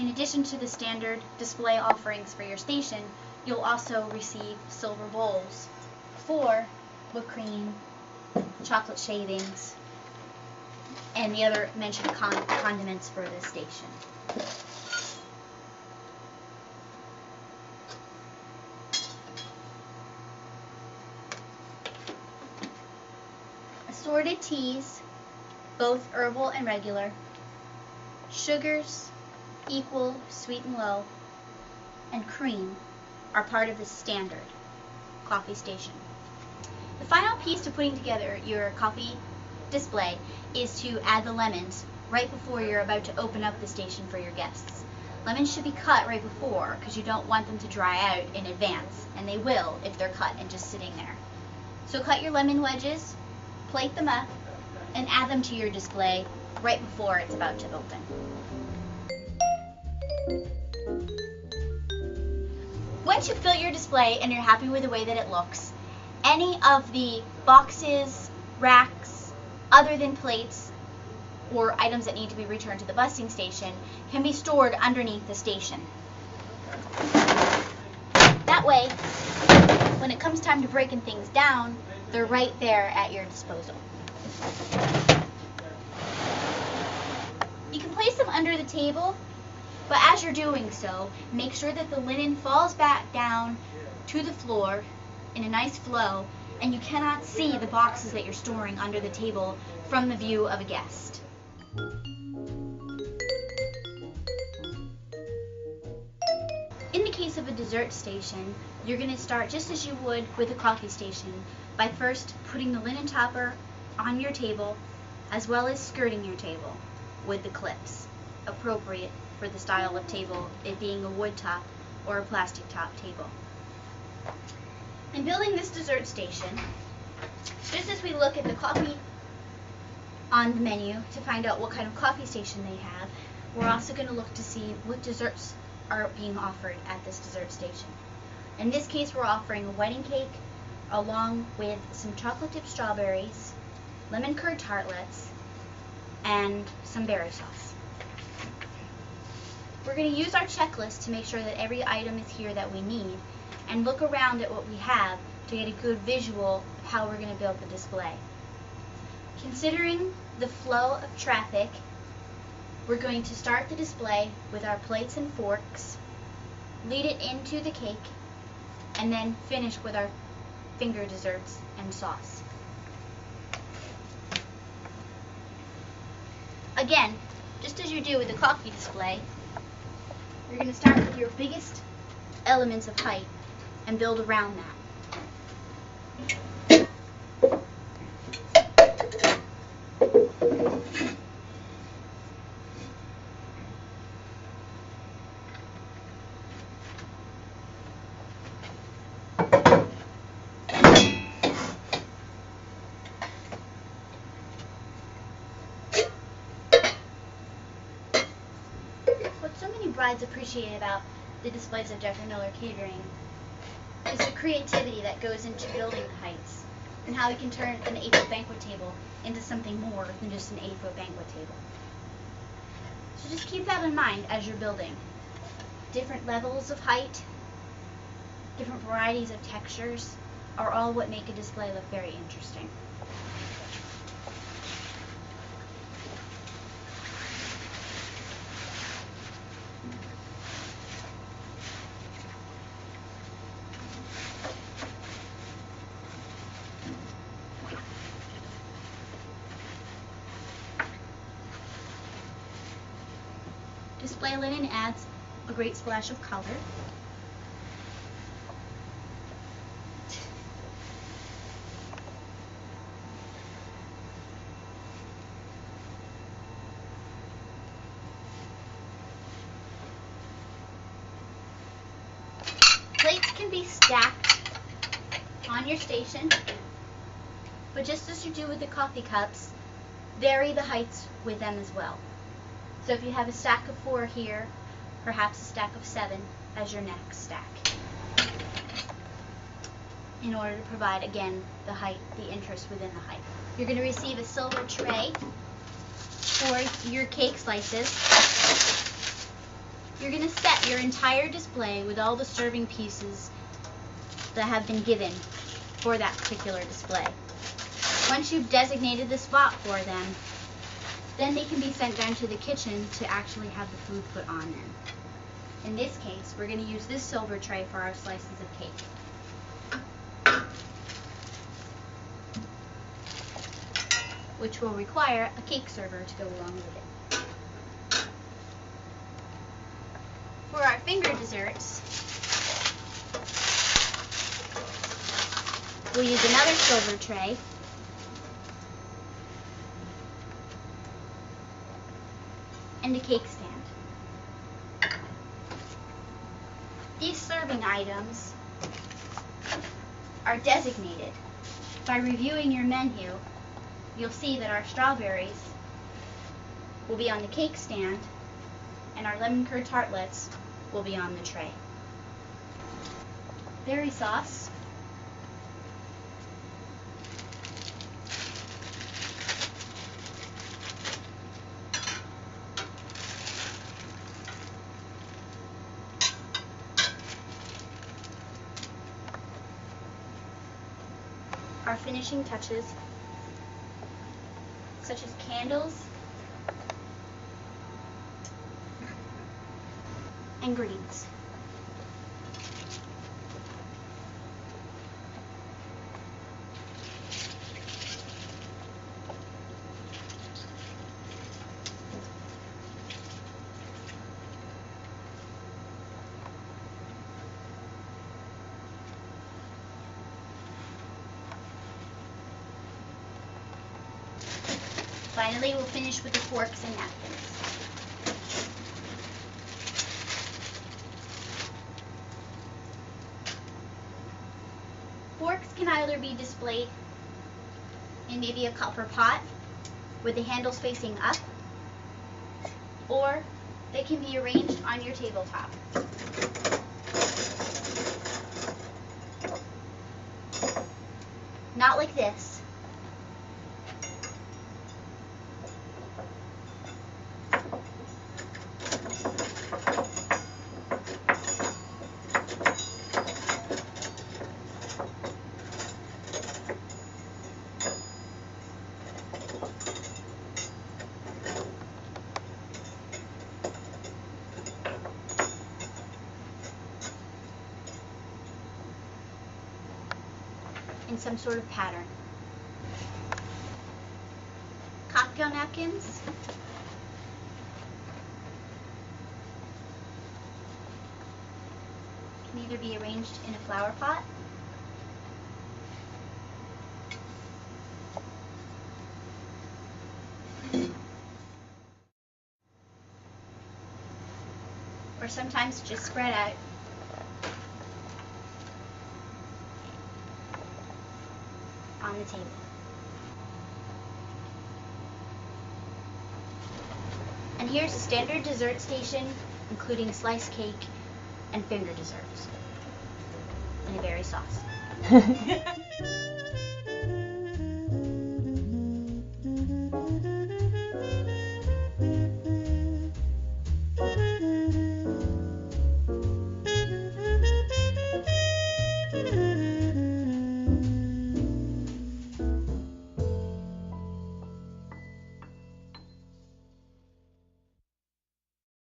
In addition to the standard display offerings for your station, you'll also receive silver bowls for whipped cream, chocolate shavings, and the other mentioned condiments for this station. Assorted teas, both herbal and regular, sugars, equal, sweet and low, and cream are part of the standard coffee station. The final piece to putting together your coffee display is to add the lemons right before you're about to open up the station for your guests. Lemons should be cut right before because you don't want them to dry out in advance, and they will if they're cut and just sitting there. So cut your lemon wedges, plate them up, and add them to your display right before it's about to open. Once you've built your display and you're happy with the way that it looks, any of the boxes, racks, other than plates, or items that need to be returned to the busing station can be stored underneath the station. That way, when it comes time to breaking things down, they're right there at your disposal. You can place them under the table, but as you're doing so, make sure that the linen falls back down to the floor in a nice flow, and you cannot see the boxes that you're storing under the table from the view of a guest. In the case of a dessert station, you're going to start just as you would with a coffee station by first putting the linen topper on your table as well as skirting your table with the clips appropriate for the style of table, it being a wood top or a plastic top table. In building this dessert station, just as we look at the coffee on the menu to find out what kind of coffee station they have, we're also going to look to see what desserts are being offered at this dessert station. In this case, we're offering a wedding cake along with some chocolate dipped strawberries, lemon curd tartlets, and some berry sauce. We're going to use our checklist to make sure that every item is here that we need, and look around at what we have to get a good visual of how we're going to build the display. Considering the flow of traffic, we're going to start the display with our plates and forks, lead it into the cake, and then finish with our finger desserts and sauce. Again, just as you do with the coffee display, you're going to start with your biggest elements of height and build around that. What so many brides appreciate about the displays of Jeffrey Miller Catering is the creativity that goes into building the heights and how we can turn an 8-foot banquet table into something more than just an 8-foot banquet table. So just keep that in mind as you're building. Different levels of height, different varieties of textures are all what make a display look very interesting. Display linen adds a great splash of color. Plates can be stacked on your station, but just as you do with the coffee cups, vary the heights with them as well. So if you have a stack of 4 here, perhaps a stack of 7 as your next stack, in order to provide, again, the height, the interest within the height. You're going to receive a silver tray for your cake slices. You're going to set your entire display with all the serving pieces that have been given for that particular display. Once you've designated the spot for them, then they can be sent down to the kitchen to actually have the food put on them. In this case, we're going to use this silver tray for our slices of cake, which will require a cake server to go along with it. For our finger desserts, we'll use another silver tray and a cake stand. These serving items are designated. By reviewing your menu, you'll see that our strawberries will be on the cake stand and our lemon curd tartlets will be on the tray. Berry sauce, our finishing touches, such as candles and greens. Finally, we'll finish with the forks and napkins. Forks can either be displayed in maybe a copper pot with the handles facing up, or they can be arranged on your tabletop. Not like this. In some sort of pattern. Cocktail napkins can either be arranged in a flower pot or sometimes just spread out on the table. And here's a standard dessert station, including sliced cake and finger desserts in a berry sauce.